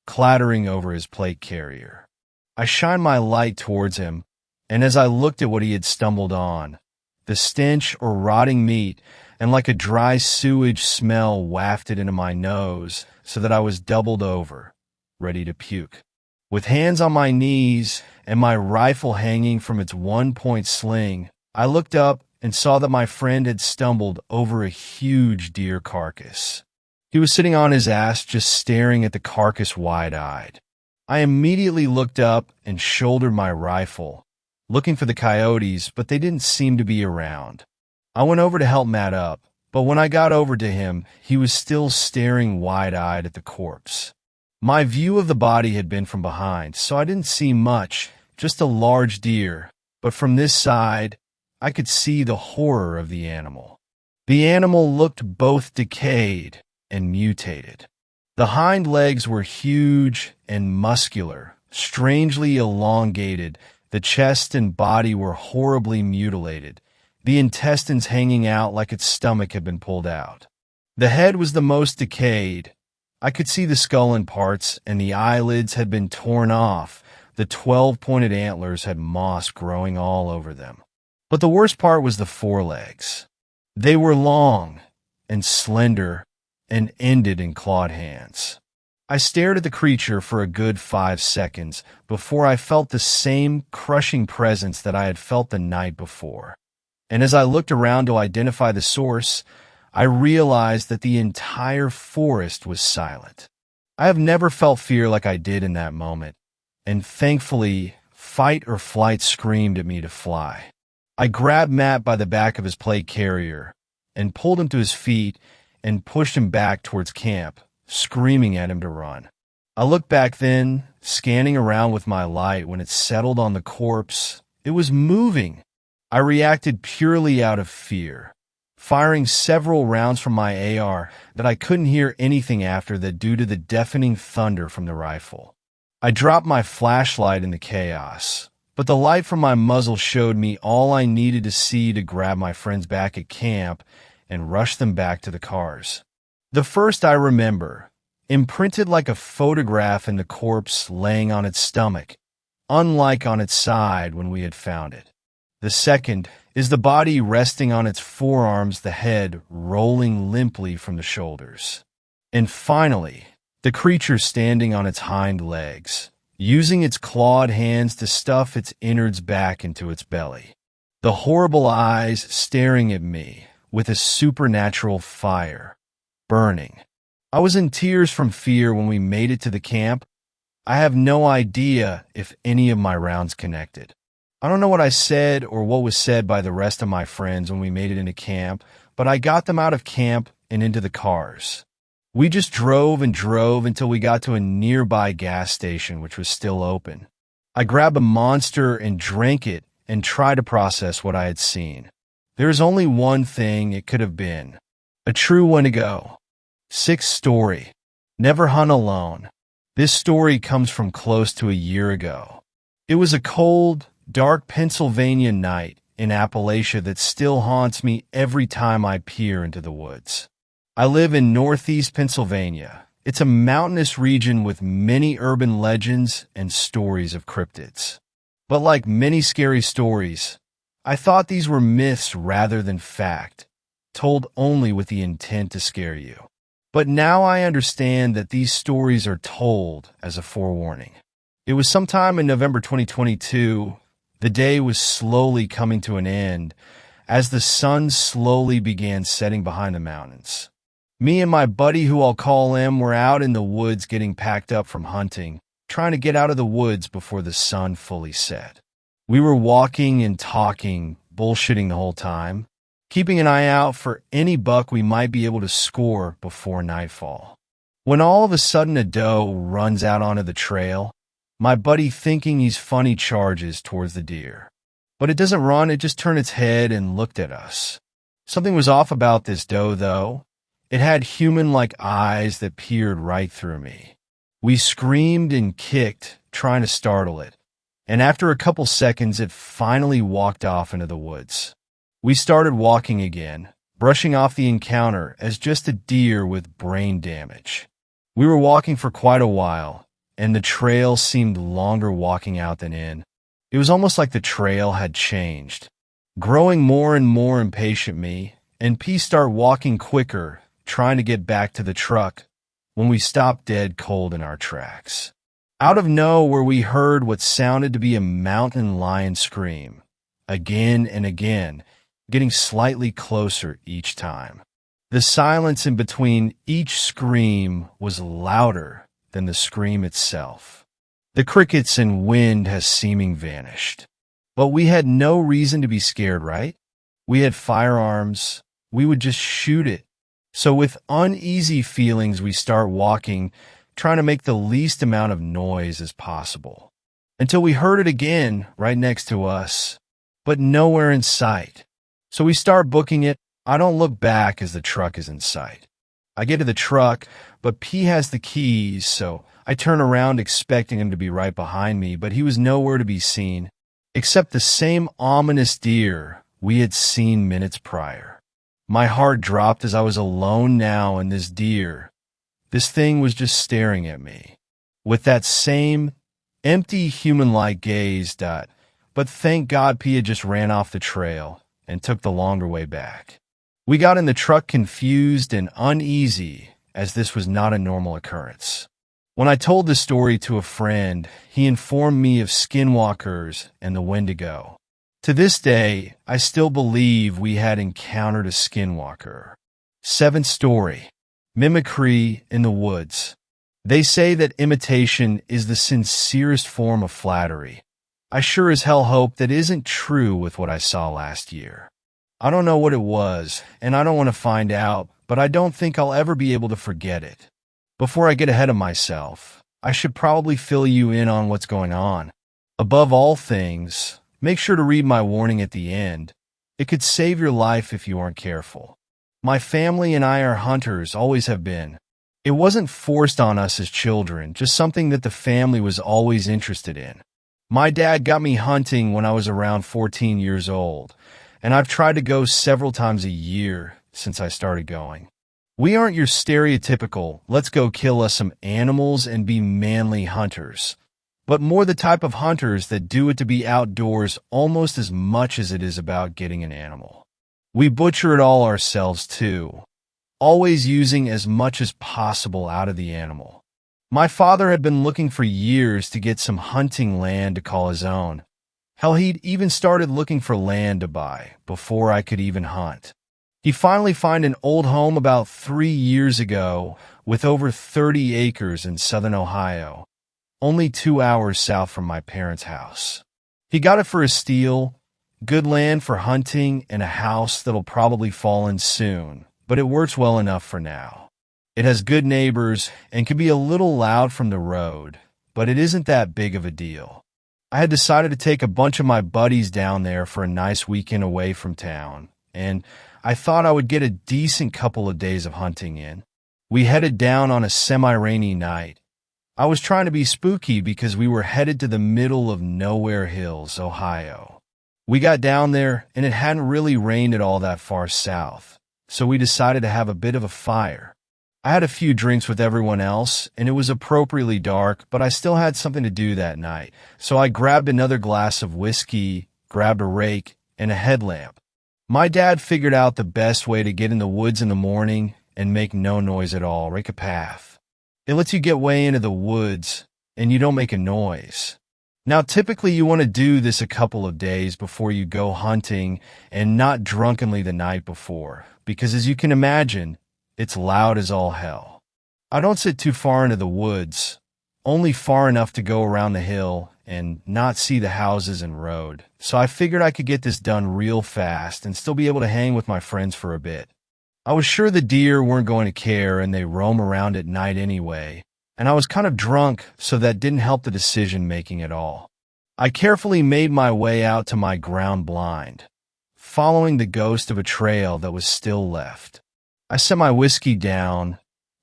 clattering over his plate carrier. I shined my light towards him, and as I looked at what he had stumbled on, the stench or rotting meat and like a dry sewage smell wafted into my nose so that I was doubled over, ready to puke. With hands on my knees and my rifle hanging from its one-point sling, I looked up and saw that my friend had stumbled over a huge deer carcass. He was sitting on his ass just staring at the carcass wide-eyed. I immediately looked up and shouldered my rifle, looking for the coyotes, but they didn't seem to be around. I went over to help Matt up, but when I got over to him, he was still staring wide-eyed at the corpse. My view of the body had been from behind, so I didn't see much, just a large deer, but from this side, I could see the horror of the animal. The animal looked both decayed and mutated. The hind legs were huge and muscular, strangely elongated. The chest and body were horribly mutilated, the intestines hanging out like its stomach had been pulled out. The head was the most decayed. I could see the skull in parts, and the eyelids had been torn off. The 12-pointed antlers had moss growing all over them. But the worst part was the forelegs. They were long and slender and ended in clawed hands. I stared at the creature for a good 5 seconds before I felt the same crushing presence that I had felt the night before. And as I looked around to identify the source, I realized that the entire forest was silent. I have never felt fear like I did in that moment, and thankfully, fight or flight screamed at me to fly. I grabbed Matt by the back of his plate carrier and pulled him to his feet and pushed him back towards camp, screaming at him to run. I looked back then, scanning around with my light. When it settled on the corpse, it was moving. I reacted purely out of fear, firing several rounds from my AR that I couldn't hear anything after that due to the deafening thunder from the rifle. I dropped my flashlight in the chaos, but the light from my muzzle showed me all I needed to see to grab my friends back at camp and rush them back to the cars. The first I remember, imprinted like a photograph in the corpse laying on its stomach, unlike on its side when we had found it. The second is the body resting on its forearms, the head rolling limply from the shoulders. And finally, the creature standing on its hind legs, using its clawed hands to stuff its innards back into its belly. The horrible eyes staring at me with a supernatural fire, burning. I was in tears from fear when we made it to the camp. I have no idea if any of my rounds connected. I don't know what I said or what was said by the rest of my friends when we made it into camp, but I got them out of camp and into the cars. We just drove and drove until we got to a nearby gas station, which was still open. I grabbed a Monster and drank it and tried to process what I had seen. There is only one thing it could have been. A true Wendigo. Sixth story. Never hunt alone. This story comes from close to a year ago. It was a cold, dark Pennsylvania night in Appalachia that still haunts me every time I peer into the woods. I live in northeast Pennsylvania. It's a mountainous region with many urban legends and stories of cryptids. But like many scary stories, I thought these were myths rather than fact, told only with the intent to scare you. But now I understand that these stories are told as a forewarning. It was sometime in November 2022. The day was slowly coming to an end as the sun slowly began setting behind the mountains. Me and my buddy, who I'll call M, were out in the woods getting packed up from hunting, trying to get out of the woods before the sun fully set. We were walking and talking, bullshitting the whole time, keeping an eye out for any buck we might be able to score before nightfall. When all of a sudden a doe runs out onto the trail, my buddy, thinking he's funny, charges towards the deer. But it doesn't run, it just turned its head and looked at us. Something was off about this doe, though. It had human-like eyes that peered right through me. We screamed and kicked, trying to startle it, and after a couple seconds, it finally walked off into the woods. We started walking again, brushing off the encounter as just a deer with brain damage. We were walking for quite a while, and the trail seemed longer walking out than in. It was almost like the trail had changed. Growing more and more impatient, me and P start walking quicker, trying to get back to the truck, when we stopped dead cold in our tracks. Out of nowhere, we heard what sounded to be a mountain lion scream, again and again, getting slightly closer each time. The silence in between each scream was louder than the scream itself. The crickets and wind has seeming vanished. But we had no reason to be scared, right? We had firearms. We would just shoot it. So with uneasy feelings, we start walking, trying to make the least amount of noise as possible, until we heard it again right next to us, but nowhere in sight. So we start booking it. I don't look back as the truck is in sight. I get to the truck, but P has the keys, so I turn around expecting him to be right behind me, but he was nowhere to be seen, except the same ominous deer we had seen minutes prior. My heart dropped as I was alone now, and this deer, this thing was just staring at me with that same empty human-like gaze. But thank God P had just ran off the trail and took the longer way back. We got in the truck confused and uneasy, as this was not a normal occurrence. When I told the story to a friend, he informed me of skinwalkers and the Wendigo. To this day, I still believe we had encountered a skinwalker. Seventh story. Mimicry in the woods. They say that imitation is the sincerest form of flattery. I sure as hell hope that isn't true with what I saw last year. I don't know what it was, and I don't want to find out, but I don't think I'll ever be able to forget it. Before I get ahead of myself, I should probably fill you in on what's going on. Above all things, make sure to read my warning at the end. It could save your life if you aren't careful. My family and I are hunters, always have been. It wasn't forced on us as children, just something that the family was always interested in. My dad got me hunting when I was around 14 years old, and I've tried to go several times a year since I started going. We aren't your stereotypical, let's go kill us some animals and be manly hunters, but more the type of hunters that do it to be outdoors almost as much as it is about getting an animal. We butcher it all ourselves too, always using as much as possible out of the animal. My father had been looking for years to get some hunting land to call his own. Hell, he'd even started looking for land to buy before I could even hunt. He finally found an old home about 3 years ago with over 30 acres in southern Ohio, only 2 hours south from my parents' house. He got it for a steal, good land for hunting, and a house that'll probably fall in soon, but it works well enough for now. It has good neighbors and can be a little loud from the road, but it isn't that big of a deal. I had decided to take a bunch of my buddies down there for a nice weekend away from town, and I thought I would get a decent couple of days of hunting in. We headed down on a semi-rainy night. I was trying to be spooky because we were headed to the middle of Nowhere Hills, Ohio. We got down there, and it hadn't really rained at all that far south, so we decided to have a bit of a fire. I had a few drinks with everyone else, and it was appropriately dark, but I still had something to do that night, so I grabbed another glass of whiskey, grabbed a rake, and a headlamp. My dad figured out the best way to get in the woods in the morning and make no noise at all, rake a path. It lets you get way into the woods, and you don't make a noise. Now, typically you want to do this a couple of days before you go hunting and not drunkenly the night before, because as you can imagine, it's loud as all hell. I don't sit too far into the woods, only far enough to go around the hill and not see the houses and road, so I figured I could get this done real fast and still be able to hang with my friends for a bit. I was sure the deer weren't going to care and they roam around at night anyway, and I was kind of drunk, so that didn't help the decision-making at all. I carefully made my way out to my ground blind, following the ghost of a trail that was still left. I set my whiskey down,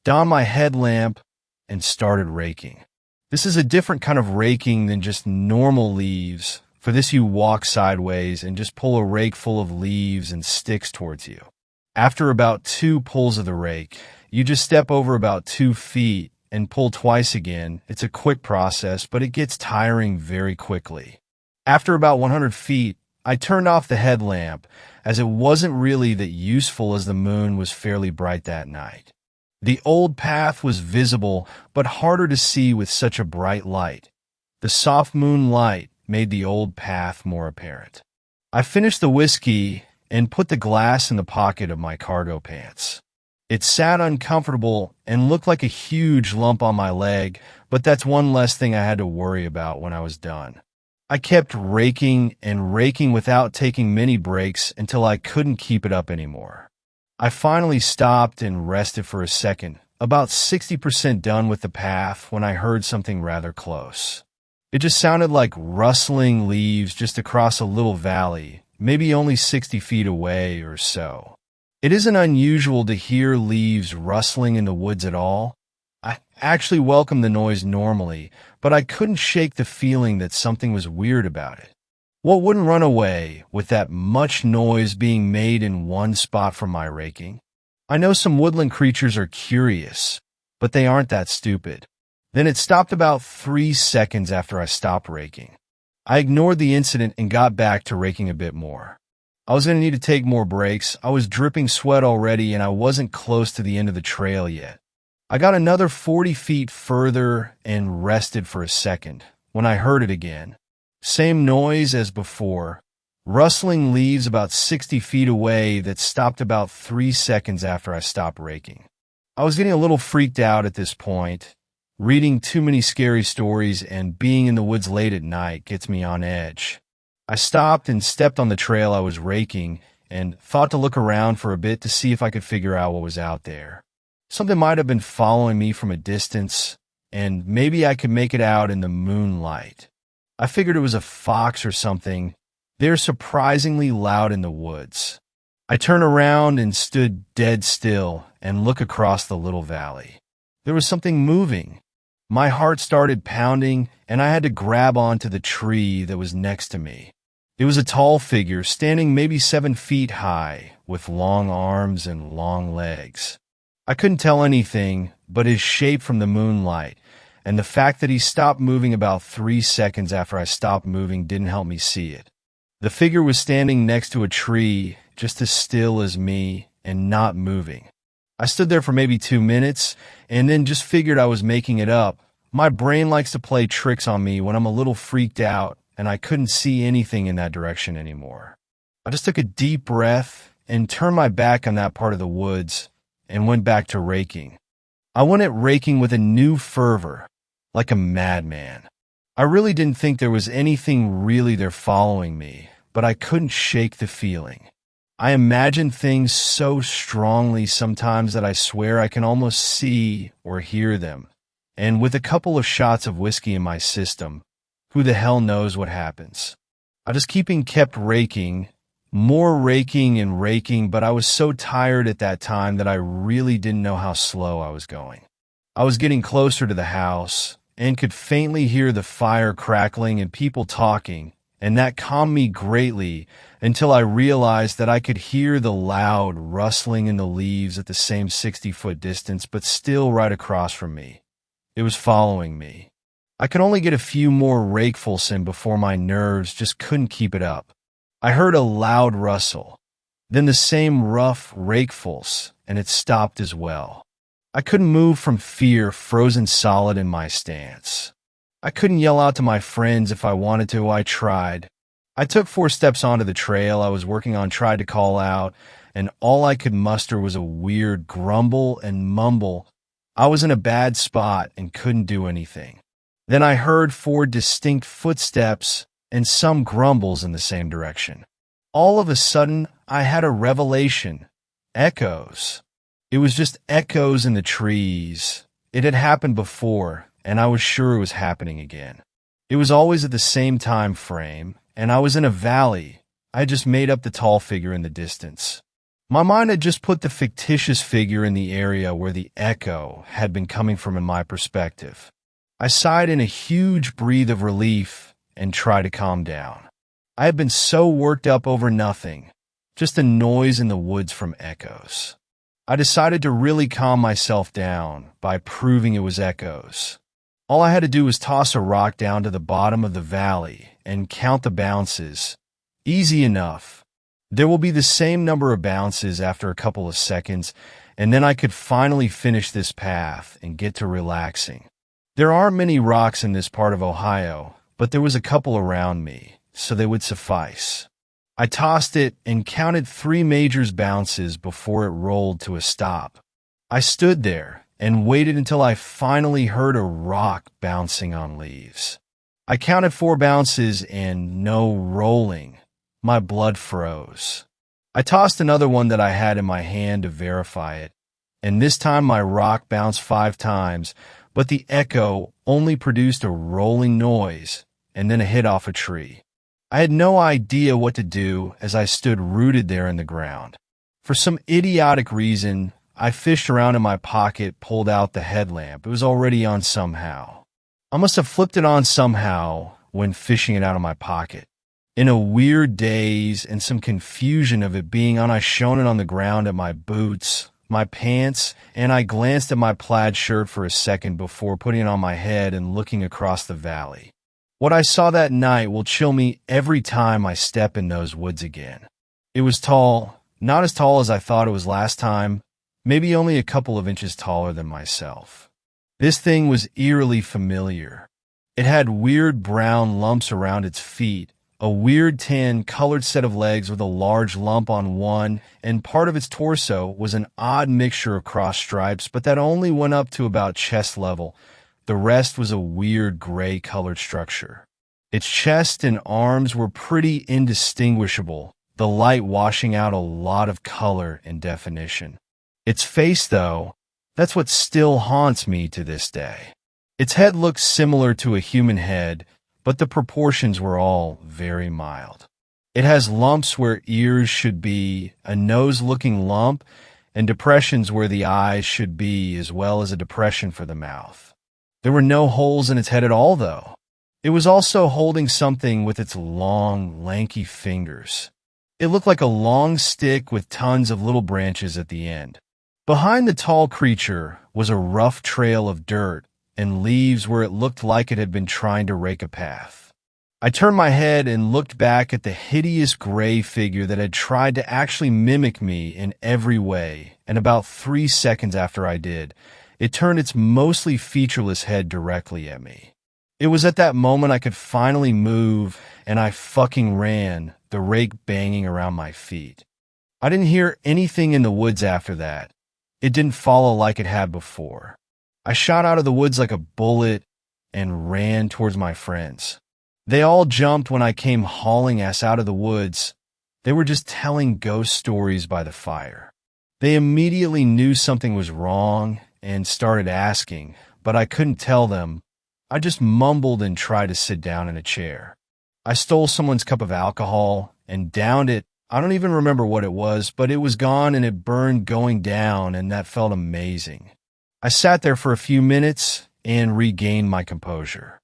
donned my headlamp, and started raking. This is a different kind of raking than just normal leaves. For this you walk sideways and just pull a rake full of leaves and sticks towards you. After about 2 pulls of the rake, you just step over about 2 feet and pull twice again. It's a quick process, but it gets tiring very quickly. After about 100 feet, I turned off the headlamp, as it wasn't really that useful as the moon was fairly bright that night. The old path was visible, but harder to see with such a bright light. The soft moonlight made the old path more apparent. I finished the whiskey and put the glass in the pocket of my cargo pants. It sat uncomfortable and looked like a huge lump on my leg, but that's one less thing I had to worry about when I was done. I kept raking and raking without taking many breaks until I couldn't keep it up anymore. I finally stopped and rested for a second, about 60% done with the path when I heard something rather close. It just sounded like rustling leaves just across a little valley, maybe only 60 feet away or so. It isn't unusual to hear leaves rustling in the woods at all. I actually welcome the noise normally, but I couldn't shake the feeling that something was weird about it. What wouldn't run away with that much noise being made in one spot from my raking? I know some woodland creatures are curious, but they aren't that stupid. Then it stopped about 3 seconds after I stopped raking. I ignored the incident and got back to raking a bit more. I was going to need to take more breaks. I was dripping sweat already and I wasn't close to the end of the trail yet. I got another 40 feet further and rested for a second when I heard it again. Same noise as before, rustling leaves about 60 feet away that stopped about 3 seconds after I stopped raking. I was getting a little freaked out at this point. Reading too many scary stories and being in the woods late at night gets me on edge. I stopped and stepped on the trail I was raking and thought to look around for a bit to see if I could figure out what was out there. Something might have been following me from a distance, and maybe I could make it out in the moonlight. I figured it was a fox or something. They're surprisingly loud in the woods. I turned around and stood dead still and looked across the little valley. There was something moving. My heart started pounding, and I had to grab onto the tree that was next to me. It was a tall figure, standing maybe 7 feet high, with long arms and long legs. I couldn't tell anything but his shape from the moonlight, and the fact that he stopped moving about 3 seconds after I stopped moving didn't help me see it. The figure was standing next to a tree, just as still as me, and not moving. I stood there for maybe 2 minutes, and then just figured I was making it up. My brain likes to play tricks on me when I'm a little freaked out, and I couldn't see anything in that direction anymore. I just took a deep breath and turned my back on that part of the woods and went back to raking. I went at raking with a new fervor, like a madman. I really didn't think there was anything really there following me, but I couldn't shake the feeling. I imagine things so strongly sometimes that I swear I can almost see or hear them. And with a couple of shots of whiskey in my system, who the hell knows what happens? I just kept raking, more raking and raking, but I was so tired at that time that I really didn't know how slow I was going. I was getting closer to the house and could faintly hear the fire crackling and people talking, and that calmed me greatly until I realized that I could hear the loud rustling in the leaves at the same 60-foot distance, but still right across from me. It was following me. I could only get a few more rakefuls in before my nerves just couldn't keep it up. I heard a loud rustle, then the same rough rakefuls, and it stopped as well. I couldn't move from fear, frozen solid in my stance. I couldn't yell out to my friends if I wanted to. I tried. I took 4 steps onto the trail I was working on, tried to call out, and all I could muster was a weird grumble and mumble. I was in a bad spot and couldn't do anything. Then I heard 4 distinct footsteps and some grumbles in the same direction. All of a sudden, I had a revelation. Echoes. It was just echoes in the trees. It had happened before, and I was sure it was happening again. It was always at the same time frame, and I was in a valley. I had just made up the tall figure in the distance. My mind had just put the fictitious figure in the area where the echo had been coming from in my perspective. I sighed in a huge breath of relief and tried to calm down. I had been so worked up over nothing, just a noise in the woods from echoes. I decided to really calm myself down by proving it was echoes. All I had to do was toss a rock down to the bottom of the valley and count the bounces. Easy enough. There will be the same number of bounces after a couple of seconds, and then I could finally finish this path and get to relaxing. There aren't many rocks in this part of Ohio, but there was a couple around me, so they would suffice. I tossed it and counted 3 major bounces before it rolled to a stop. I stood there and waited until I finally heard a rock bouncing on leaves. I counted 4 bounces and no rolling. My blood froze. I tossed another one that I had in my hand to verify it, and this time my rock bounced 5 times, but the echo only produced a rolling noise and then a hit off a tree. I had no idea what to do as I stood rooted there in the ground. For some idiotic reason, I fished around in my pocket, pulled out the headlamp. It was already on somehow. I must have flipped it on somehow when fishing it out of my pocket. In a weird daze and some confusion of it being on, I shone it on the ground at my boots, my pants, and I glanced at my plaid shirt for a second before putting it on my head and looking across the valley. What I saw that night will chill me every time I step in those woods again. It was tall, not as tall as I thought it was last time, maybe only a couple of inches taller than myself. This thing was eerily familiar. It had weird brown lumps around its feet, a weird tan-colored set of legs with a large lump on one, and part of its torso was an odd mixture of cross stripes, but that only went up to about chest level. The rest was a weird gray-colored structure. Its chest and arms were pretty indistinguishable, the light washing out a lot of color and definition. Its face, though, that's what still haunts me to this day. Its head looked similar to a human head, but the proportions were all very mild. It has lumps where ears should be, a nose-looking lump, and depressions where the eyes should be, as well as a depression for the mouth. There were no holes in its head at all, though. It was also holding something with its long, lanky fingers. It looked like a long stick with tons of little branches at the end. Behind the tall creature was a rough trail of dirt and leaves where it looked like it had been trying to rake a path. I turned my head and looked back at the hideous gray figure that had tried to actually mimic me in every way, and about 3 seconds after I did, it turned its mostly featureless head directly at me. It was at that moment I could finally move, and I fucking ran, the rake banging around my feet. I didn't hear anything in the woods after that. It didn't follow like it had before. I shot out of the woods like a bullet and ran towards my friends. They all jumped when I came hauling ass out of the woods. They were just telling ghost stories by the fire. They immediately knew something was wrong and started asking, but I couldn't tell them. I just mumbled and tried to sit down in a chair. I stole someone's cup of alcohol and downed it. I don't even remember what it was, but it was gone and it burned going down, and that felt amazing. I sat there for a few minutes and regained my composure.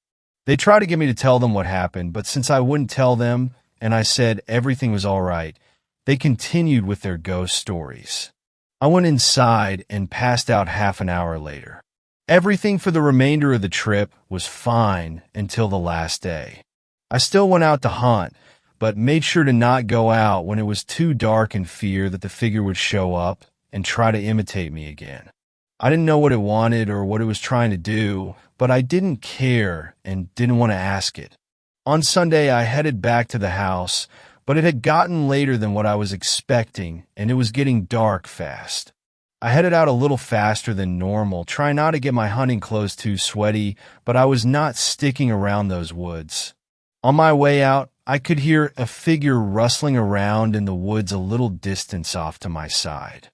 They tried to get me to tell them what happened, but since I wouldn't tell them and I said everything was all right, they continued with their ghost stories. I went inside and passed out half an hour later. Everything for the remainder of the trip was fine until the last day. I still went out to hunt, but made sure to not go out when it was too dark in fear that the figure would show up and try to imitate me again. I didn't know what it wanted or what it was trying to do, but I didn't care and didn't want to ask it. On Sunday, I headed back to the house, but it had gotten later than what I was expecting, and it was getting dark fast. I headed out a little faster than normal, trying not to get my hunting clothes too sweaty, but I was not sticking around those woods. On my way out, I could hear a figure rustling around in the woods a little distance off to my side.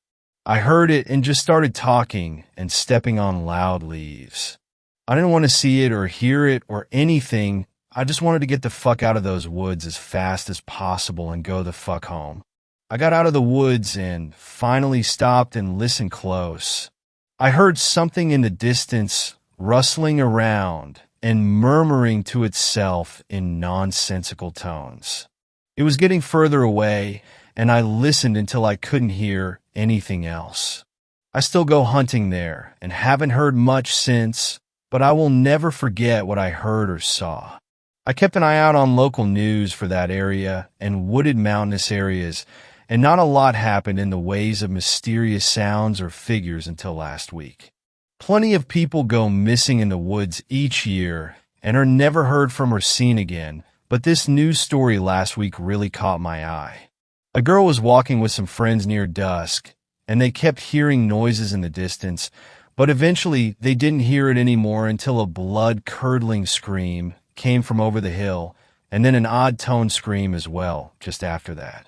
I heard it and just started talking and stepping on loud leaves. I didn't want to see it or hear it or anything. I just wanted to get the fuck out of those woods as fast as possible and go the fuck home. I got out of the woods and finally stopped and listened close. I heard something in the distance rustling around and murmuring to itself in nonsensical tones. It was getting further away, and I listened until I couldn't hear anything else. I still go hunting there and haven't heard much since, but I will never forget what I heard or saw. I kept an eye out on local news for that area and wooded mountainous areas, and not a lot happened in the ways of mysterious sounds or figures until last week. Plenty of people go missing in the woods each year and are never heard from or seen again, but this news story last week really caught my eye. A girl was walking with some friends near dusk, and they kept hearing noises in the distance, but eventually they didn't hear it anymore until a blood-curdling scream came from over the hill, and then an odd-toned scream as well, just after that.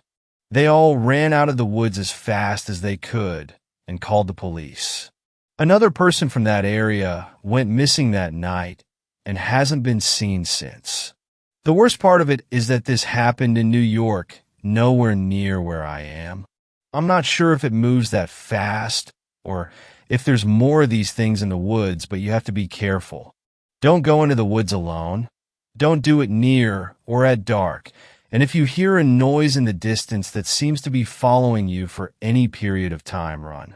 They all ran out of the woods as fast as they could and called the police. Another person from that area went missing that night and hasn't been seen since. The worst part of it is that this happened in New York, nowhere near where I am. I'm not sure if it moves that fast or if there's more of these things in the woods, but you have to be careful. Don't go into the woods alone. Don't do it near or at dark. And if you hear a noise in the distance that seems to be following you for any period of time, run.